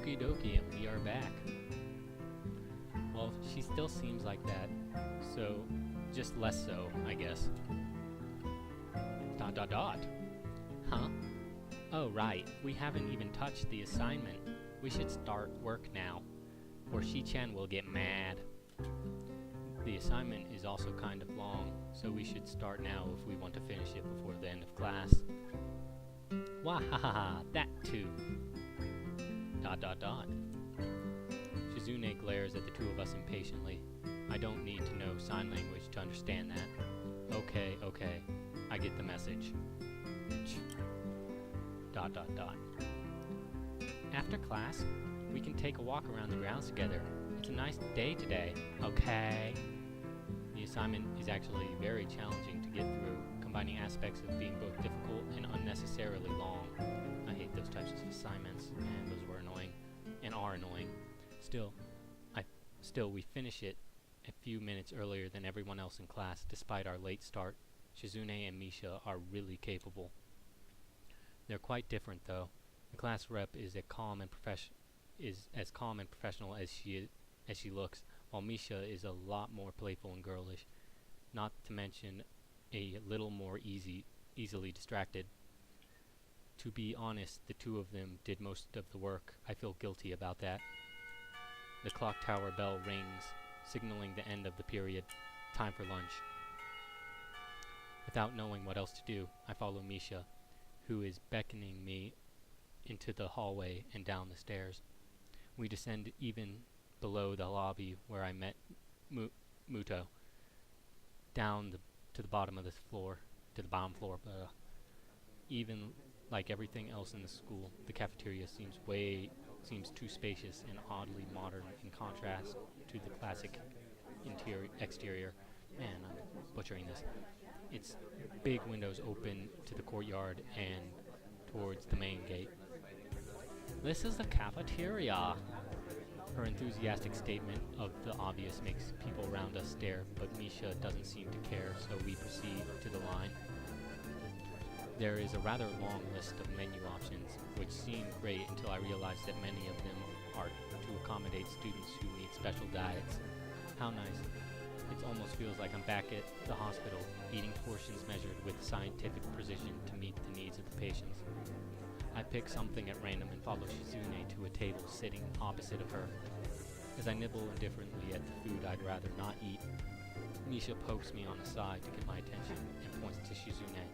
Okie dokie, and we are back. Well, she still seems like that, so just less so, I guess. Dot dot dot. Huh? Oh, right. We haven't even touched the assignment. We should start work now, or Shi-chan will get mad. The assignment is also kind of long, so we should start now if we want to finish it before the end of class. Wahahaha, that too. Dot dot dot. Shizune glares at the two of us impatiently. I don't need to know sign language to understand that. Okay, I get the message. Dot dot dot. After class, we can take a walk around the grounds together. It's a nice day today. Okay. The assignment is actually very challenging to get through, combining aspects of being both difficult and unnecessarily long. I hate those types of assignments, and those were annoying, and are annoying. Still, we finish it a few minutes earlier than everyone else in class, despite our late start. Shizune and Misha are really capable. They're quite different, though. The class rep is as calm and professional as she looks, while Misha is a lot more playful and girlish, not to mention a little more easily distracted. To be honest, the two of them did most of the work. I feel guilty about that. The clock tower bell rings, signaling the end of the period. Time for lunch. Without knowing what else to do, I follow Misha, who is beckoning me into the hallway and down the stairs. We descend even below the lobby where I met Muto, down to the bottom floor. Even like everything else in the school, the cafeteria seems too spacious and oddly modern in contrast to the classic exterior. Man, I'm butchering this. Its big windows open to the courtyard and towards the main gate. This is the cafeteria. Her enthusiastic statement of the obvious makes people around us stare, but Misha doesn't seem to care, so we proceed to the line. There is a rather long list of menu options, which seem great until I realize that many of them are to accommodate students who need special diets. How nice. It almost feels like I'm back at the hospital, eating portions measured with scientific precision to meet the needs of the patients. I pick something at random and follow Shizune to a table sitting opposite of her. As I nibble indifferently at the food I'd rather not eat, Misha pokes me on the side to get my attention and points to Shizune.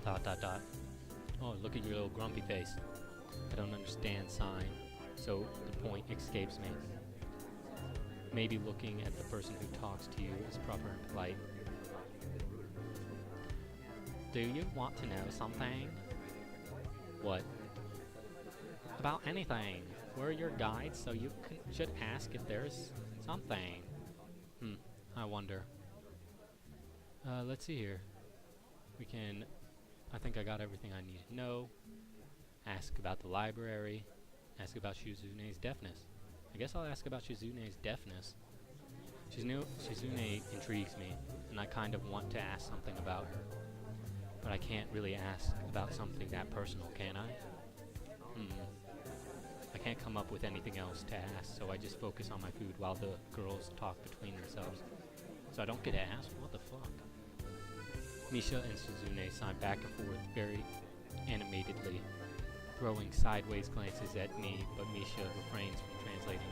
Dot dot dot. Oh, look at your little grumpy face. I don't understand sign, so the point escapes me. Maybe looking at the person who talks to you is proper and polite. Do you want to know something? What? About anything. We're your guides, so you should ask if there's something. I wonder. Let's see here. I think I got everything I need to know. Ask about the library. Ask about Shizune's deafness. I guess I'll ask about Shizune's deafness. Shizune intrigues me, and I kind of want to ask something about her. But I can't really ask about something that personal, can I? I can't come up with anything else to ask, so I just focus on my food while the girls talk between themselves. So I don't get to ask? What the fuck? Misha and Shizune sign back and forth very animatedly, throwing sideways glances at me, but Misha refrains from translating.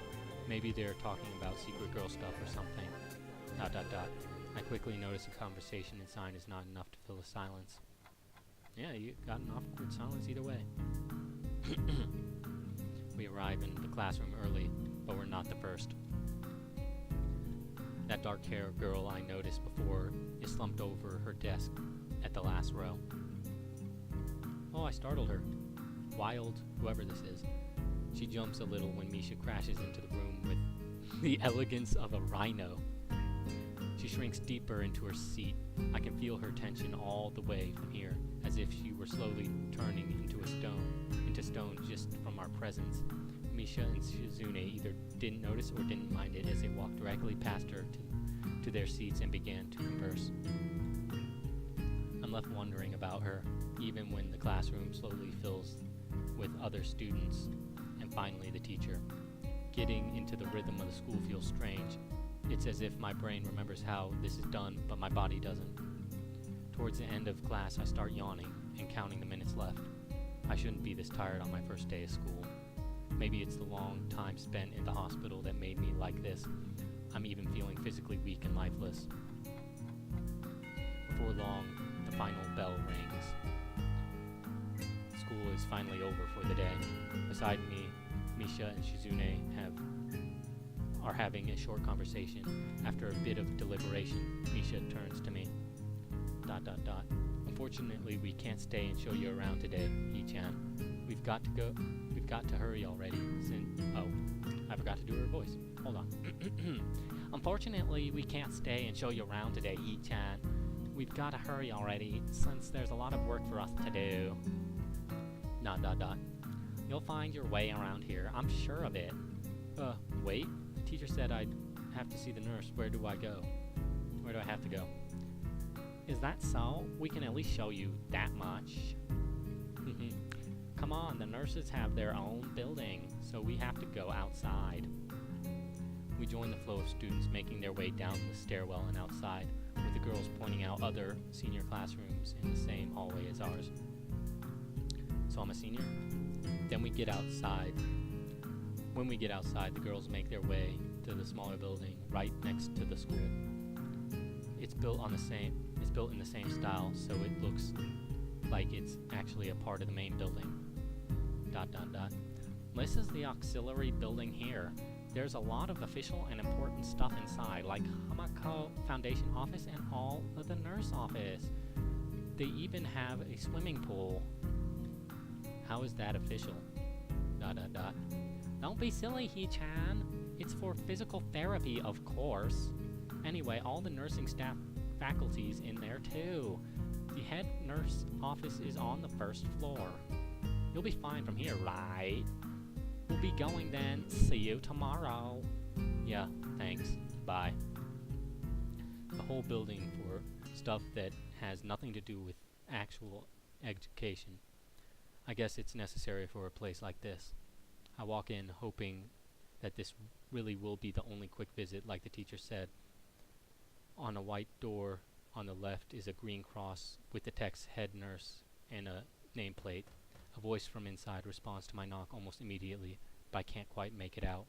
Maybe they're talking about secret girl stuff or something. Dot dot dot. I quickly notice a conversation in sign is not enough to fill a silence. Yeah, you got an awkward silence either way. We arrive in the classroom early, but we're not the first. That dark-haired girl I noticed before is slumped over her desk at the last row. Oh, I startled her. Wild, whoever this is. She jumps a little when Misha crashes into the room with the elegance of a rhino. She shrinks deeper into her seat. I can feel her tension all the way from here, as if she were slowly turning into stone just from our presence. Misha and Shizune either didn't notice or didn't mind it as they walked directly past her to their seats and began to converse. I'm left wondering about her, even when the classroom slowly fills with other students and finally the teacher. Getting into the rhythm of the school feels strange. It's as if my brain remembers how this is done, but my body doesn't. Towards the end of class, I start yawning and counting the minutes left. I shouldn't be this tired on my first day of school. Maybe it's the long time spent in the hospital that made me like this. I'm even feeling physically weak and lifeless. Before long, the final bell rings. School is finally over for the day. Beside me, Misha and Shizune are having a short conversation. After a bit of deliberation, Misha turns to me. ... Unfortunately, we can't stay and show you around today, Hee-chan. We've got to hurry already, oh, I forgot to do her voice. Hold on. Unfortunately, we can't stay and show you around today, Hee-chan. We've got to hurry already, since there's a lot of work for us to do. ... You'll find your way around here, I'm sure of it. Wait. The teacher said I'd have to see the nurse. Where do I go? Where do I have to go? Is that so? We can at least show you that much. Come on, the nurses have their own building, so we have to go outside. We join the flow of students making their way down the stairwell and outside, with the girls pointing out other senior classrooms in the same hallway as ours. So I'm a senior? Then we get outside. When we get outside, the girls make their way to the smaller building right next to the school. It's built in the same style, so it looks like it's actually a part of the main building. ... This is the auxiliary building here. There's a lot of official and important stuff inside, like Hamako Foundation office and all of the nurse office. They even have a swimming pool. How is that official? ... Don't be silly, Hee-chan. It's for physical therapy, of course. Anyway, all the nursing staff faculty's in there too. The head nurse office is on the first floor. You'll be fine from here, right? We'll be going then. See you tomorrow. Yeah, thanks. Bye. The whole building for stuff that has nothing to do with actual education. I guess it's necessary for a place like this. I walk in hoping that this really will be the only quick visit like the teacher said. On a white door on the left is a green cross with the text head nurse and a nameplate. A voice from inside responds to my knock almost immediately, but I can't quite make it out.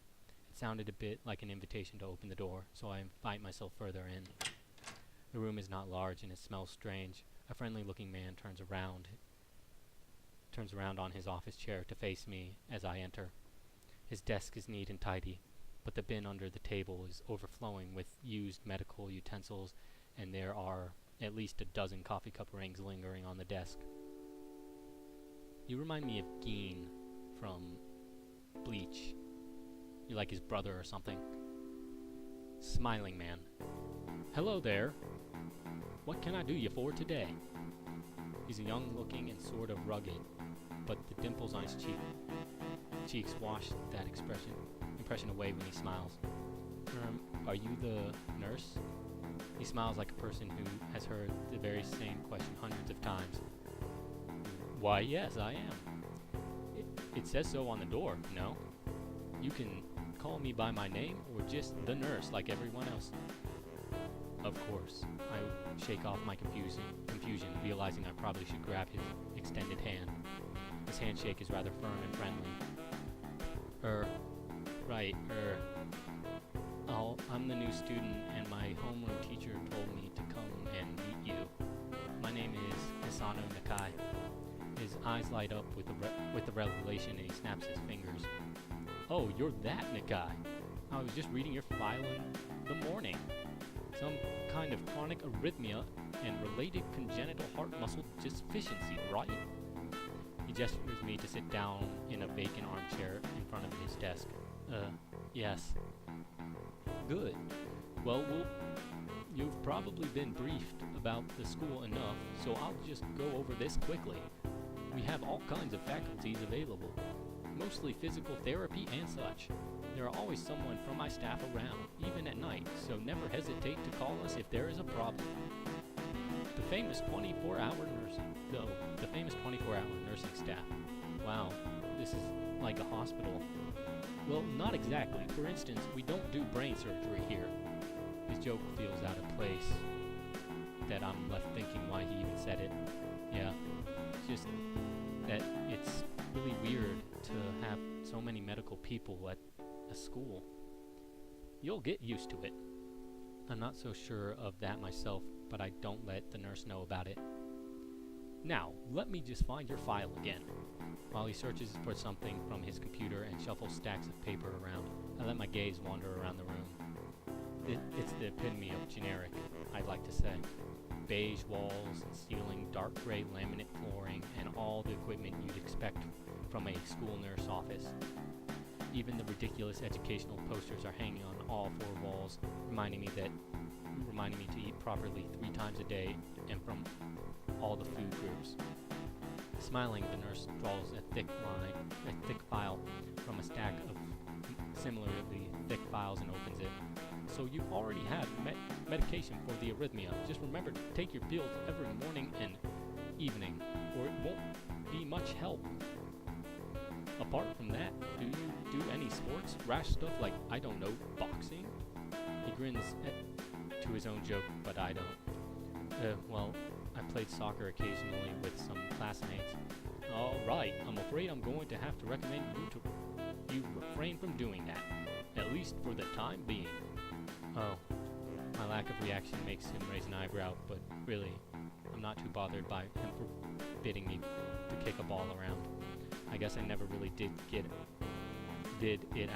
It sounded a bit like an invitation to open the door, so I invite myself further in. The room is not large and it smells strange. A friendly-looking man turns around on his office chair to face me as I enter. His desk is neat and tidy, but the bin under the table is overflowing with used medical utensils, and there are at least a dozen coffee cup rings lingering on the desk. You remind me of Geen from Bleach. You're like his brother or something. Smiling man. Hello there. What can I do you for today? He's young-looking and sort of rugged, but the dimples on his cheeks wash that impression away when he smiles. Are you the nurse? He smiles like a person who has heard the very same question hundreds of times. Why, yes, I am. It says so on the door, no? You can call me by my name or just the nurse like everyone else. Of course. I shake off my confusion, realizing I probably should grab his extended hand. His handshake is rather firm and friendly. Right. I'm the new student, and my homeroom teacher told me to come and meet you. My name is Hisano Nakai. His eyes light up with the revelation, and he snaps his fingers. Oh, you're that Nakai. I was just reading your file in the morning. Some kind of chronic arrhythmia and related congenital heart muscle deficiency, right? He gestures me to sit down in a vacant armchair in front of his desk. Yes. Good. Well, you've probably been briefed about the school enough, so I'll just go over this quickly. We have all kinds of faculties available, mostly physical therapy and such. There are always someone from my staff around, even at night, so never hesitate to call us if there is a problem. The famous 24-hour nursing staff. Wow, like a hospital. Well, not exactly. For instance, we don't do brain surgery here. His joke feels out of place, that I'm left thinking why he even said it. Yeah, it's just that it's really weird to have so many medical people at a school. You'll get used to it. I'm not so sure of that myself, but I don't let the nurse know about it. Now, let me just find your file again. While he searches for something from his computer and shuffles stacks of paper around, I let my gaze wander around the room. It's the epitome of generic, I'd like to say. Beige walls and ceiling, dark gray laminate flooring, and all the equipment you'd expect from a school nurse office. Even the ridiculous educational posters are hanging on all four walls, reminding me to eat properly 3 times a day and from all the food groups. Smiling, the nurse draws a thick file from a stack of similarly thick files and opens it. So you already have medication for the arrhythmia. Just remember to take your pills every morning and evening, or it won't be much help. Apart from that, do you do any sports, rash stuff like, I don't know, boxing? He grins to his own joke, but I don't. Well, I played soccer occasionally with some classmates. All right, I'm afraid I'm going to have to recommend you refrain from doing that, at least for the time being. Oh, my lack of reaction makes him raise an eyebrow, but really, I'm not too bothered by him forbidding me to kick a ball around. I guess I never really did it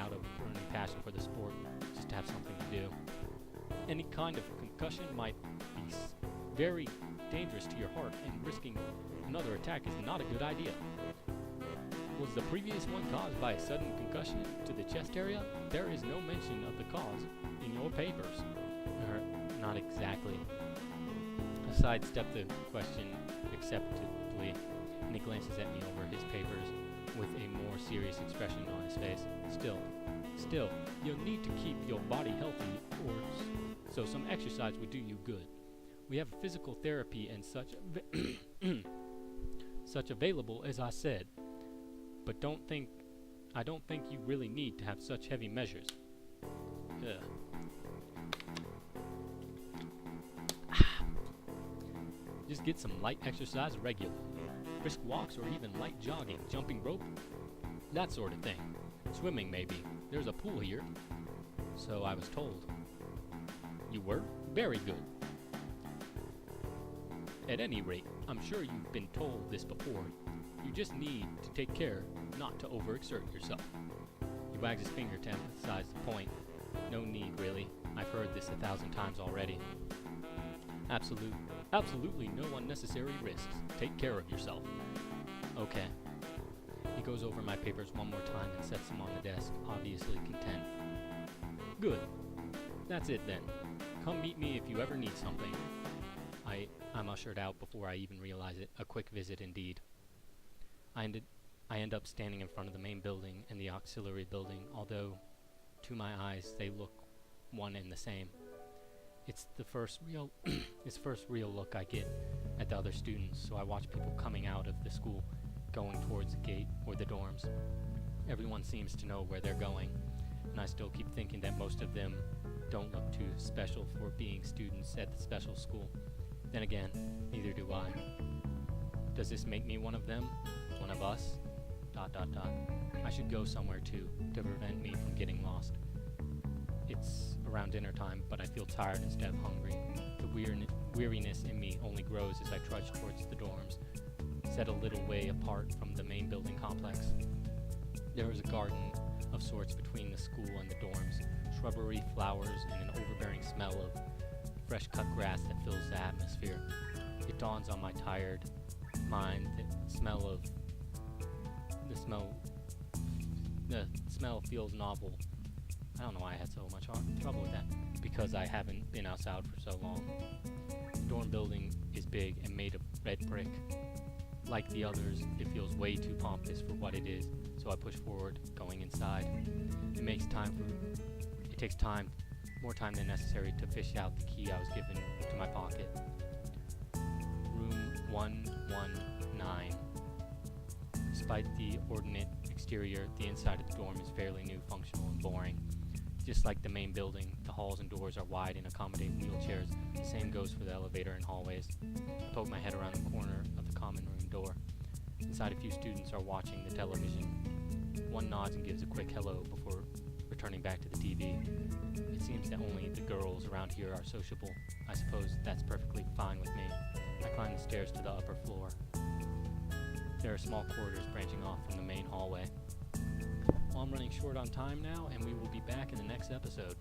out of burning passion for the sport, just to have something to do. Any kind of concussion might be very dangerous to your heart, and risking another attack is not a good idea. Was the previous one caused by a sudden concussion to the chest area? There is no mention of the cause in your papers. Not exactly. I sidestep the question acceptably, and he glances at me over his papers with a more serious expression on his face. Still, you'll need to keep your body healthy, so some exercise would do you good. We have physical therapy and such available, as I said, but I don't think you really need to have such heavy measures. Just get some light exercise regularly. Brisk walks or even light jogging, jumping rope, that sort of thing. Swimming maybe. There's a pool here. So I was told. You were? Very good. At any rate, I'm sure you've been told this before. You just need to take care not to overexert yourself. He wags his finger to emphasize the point. No need, really. I've heard this 1,000 times already. Absolutely no unnecessary risks. Take care of yourself. Okay. He goes over my papers one more time and sets them on the desk, obviously content. Good. That's it then. Come meet me if you ever need something. I'm ushered out before I even realize it. A quick visit indeed. I end up standing in front of the main building and the auxiliary building, although to my eyes they look one and the same. It's the first real look I get at the other students, so I watch people coming out of the school, going towards the gate or the dorms. Everyone seems to know where they're going, and I still keep thinking that most of them don't look too special for being students at the special school. Then again, neither do I. Does this make me one of them? One of us? ... I should go somewhere too, to prevent me from getting lost. It's around dinner time, but I feel tired instead of hungry. The weariness in me only grows as I trudge towards the dorms, set a little way apart from the main building complex. There is a garden of sorts between the school and the dorms, shrubbery, flowers, and an overbearing smell of fresh cut grass that fills the atmosphere. It dawns on my tired mind that the smell feels novel. I don't know why I had so much trouble with that, because I haven't been outside for so long. The dorm building is big and made of red brick. Like the others, it feels way too pompous for what it is, so I push forward, going inside. It takes more time than necessary to fish out the key I was given to my pocket. Room 119. Despite the ordinate exterior, the inside of the dorm is fairly new, functional, and boring. Just like the main building, the halls and doors are wide and accommodate wheelchairs. The same goes for the elevator and hallways. I poke my head around the corner of the common room door. Inside, a few students are watching the television. One nods and gives a quick hello before returning back to the TV. It seems that only the girls around here are sociable. I suppose that's perfectly fine with me. I climb the stairs to the upper floor. There are small corridors branching off from the main hallway. Well, I'm running short on time now, and we will be back in the next episode.